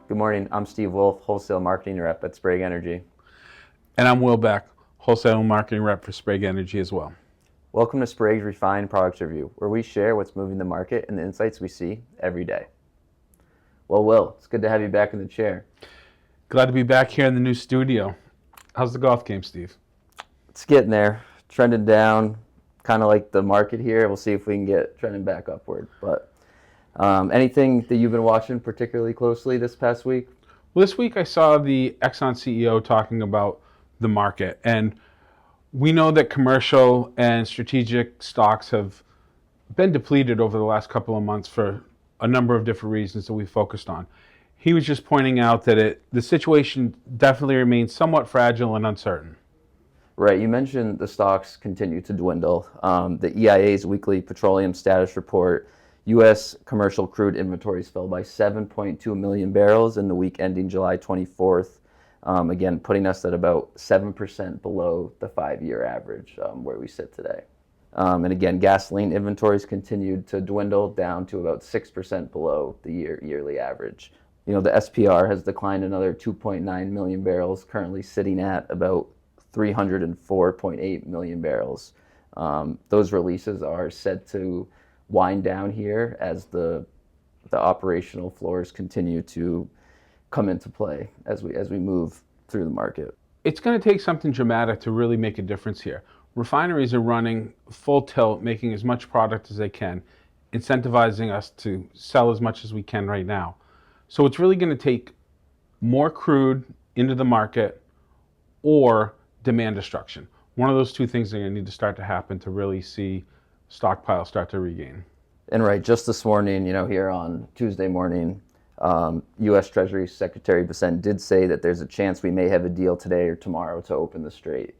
Good morning. I'm Steve Wolf, Wholesale Marketing Rep at Sprague Energy. And I'm Will Beck, Wholesale Marketing Rep for Sprague Energy as well. Welcome to Sprague's Refined Products Review, where we share what's moving the market and the insights we see every day. Well, Will, it's good to have you back in the chair. Glad to be back here in the new studio. How's the golf game, Steve? It's getting there, trending down, kind of like the market here. We'll see if we can get trending back upward. But anything that you've been watching particularly closely this past week? Well, this week I saw the Exxon CEO talking about the market, and we know that commercial and strategic stocks have been depleted over the last couple of months for a number of different reasons that we focused on. He was just pointing out that the situation definitely remains somewhat fragile and uncertain. Right, you mentioned the stocks continue to dwindle. The EIA's weekly petroleum status report, U.S. commercial crude inventories fell by 7.2 million barrels in the week ending July 24th, again putting us at about 7% below the 5-year average where we sit today. And again, gasoline inventories continued to dwindle down to about 6% below the yearly average. You know, the SPR has declined another 2.9 million barrels, currently sitting at about 304.8 million barrels. Those releases are set to wind down here as the operational floors continue to come into play as we move through the market. It's going to take something dramatic to really make a difference here. Refineries are running full tilt, making as much product as they can, incentivizing us to sell as much as we can right now. So it's really going to take more crude into the market or demand destruction. One of those two things are going to need to start to happen to really see stockpiles start to regain. And right, just this morning, here on Tuesday morning, U.S. Treasury Secretary Bessent did say that there's a chance we may have a deal today or tomorrow to open the strait,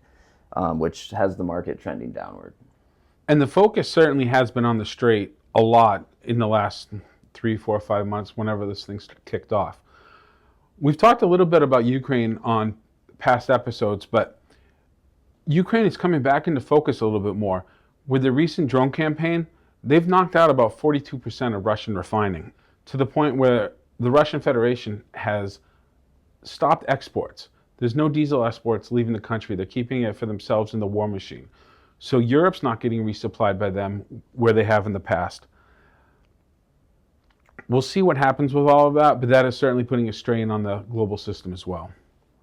which has the market trending downward. And the focus certainly has been on the strait a lot in the last 3, 4, 5 months, whenever this thing kicked off. We've talked a little bit about Ukraine on past episodes, but Ukraine is coming back into focus a little bit more. With the recent drone campaign, they've knocked out about 42% of Russian refining, to the point where the Russian Federation has stopped exports. There's no diesel exports leaving the country. They're keeping it for themselves in the war machine. So Europe's not getting resupplied by them where they have in the past. We'll see what happens with all of that, but that is certainly putting a strain on the global system as well.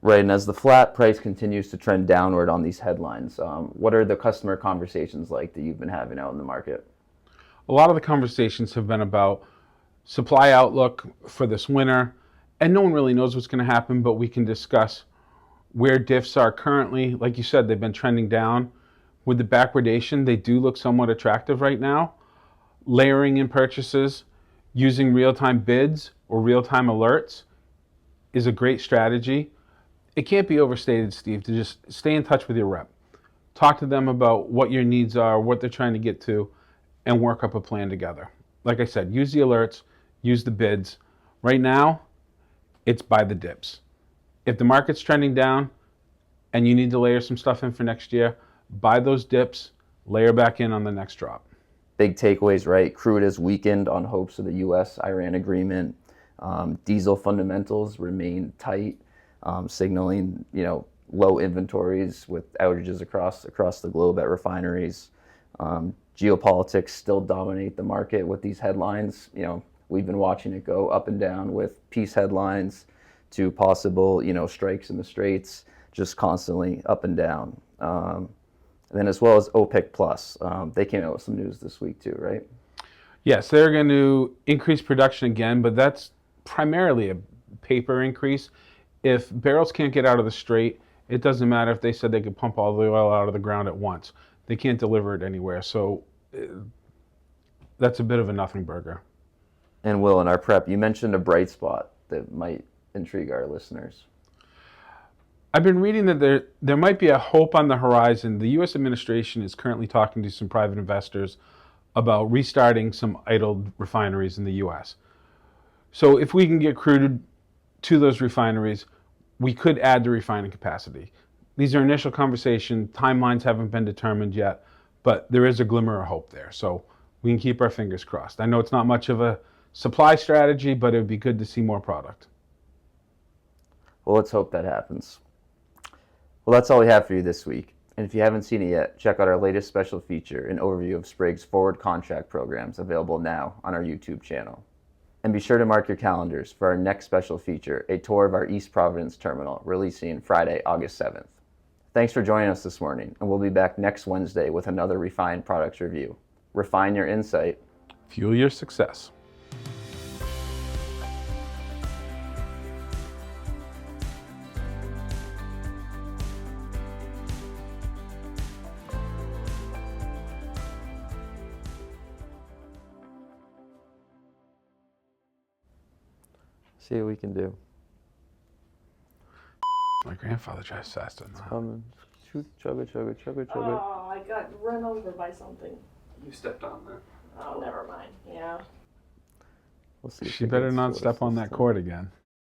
Right, and as the flat price continues to trend downward on these headlines, what are the customer conversations like that you've been having out in the market? A lot of the conversations have been about supply outlook for this winter, and no one really knows what's going to happen, but we can discuss where diffs are currently. Like you said, they've been trending down. With the backwardation, they do look somewhat attractive right now. Layering in purchases using real-time bids or real-time alerts is a great strategy. It can't be overstated, Steve, to just stay in touch with your rep. Talk to them about what your needs are, what they're trying to get to, and work up a plan together. Like I said, use the alerts, use the bids. Right now, it's buy the dips. If the market's trending down and you need to layer some stuff in for next year, buy those dips, layer back in on the next drop. Big takeaways, right? Crude has weakened on hopes of the U.S.-Iran agreement. Diesel fundamentals remain tight, signaling low inventories with outages across the globe at refineries. Geopolitics still dominate the market with these headlines. We've been watching it go up and down with peace headlines to possible strikes in the straits, just constantly up and down. And then as well as OPEC Plus, they came out with some news this week too, right? Yes, they're going to increase production again, but that's primarily a paper increase. If barrels can't get out of the strait, it doesn't matter if they said they could pump all the oil out of the ground at once. They can't deliver it anywhere, so that's a bit of a nothing burger. And Will, in our prep, you mentioned a bright spot that might intrigue our listeners. I've been reading that there might be a hope on the horizon. The U.S. administration is currently talking to some private investors about restarting some idled refineries in the U.S. So if we can get crude to those refineries, we could add the refining capacity. These are initial conversations. Timelines haven't been determined yet, but there is a glimmer of hope there. So we can keep our fingers crossed. I know it's not much of a supply strategy, but it would be good to see more product. Well, let's hope that happens. Well, that's all we have for you this week. And if you haven't seen it yet, check out our latest special feature, an overview of Sprague's forward contract programs, available now on our YouTube channel. And be sure to mark your calendars for our next special feature, a tour of our East Providence Terminal, releasing Friday, August 7th. Thanks for joining us this morning, and we'll be back next Wednesday with another refined products review. Refine your insight. Fuel your success. See what we can do. My grandfather drives faster than that. Shoot, chug it. Oh, I got run over by something. You stepped on that. Oh, never mind. Yeah. We'll see if She it better gets not to us step on this that time. cord again.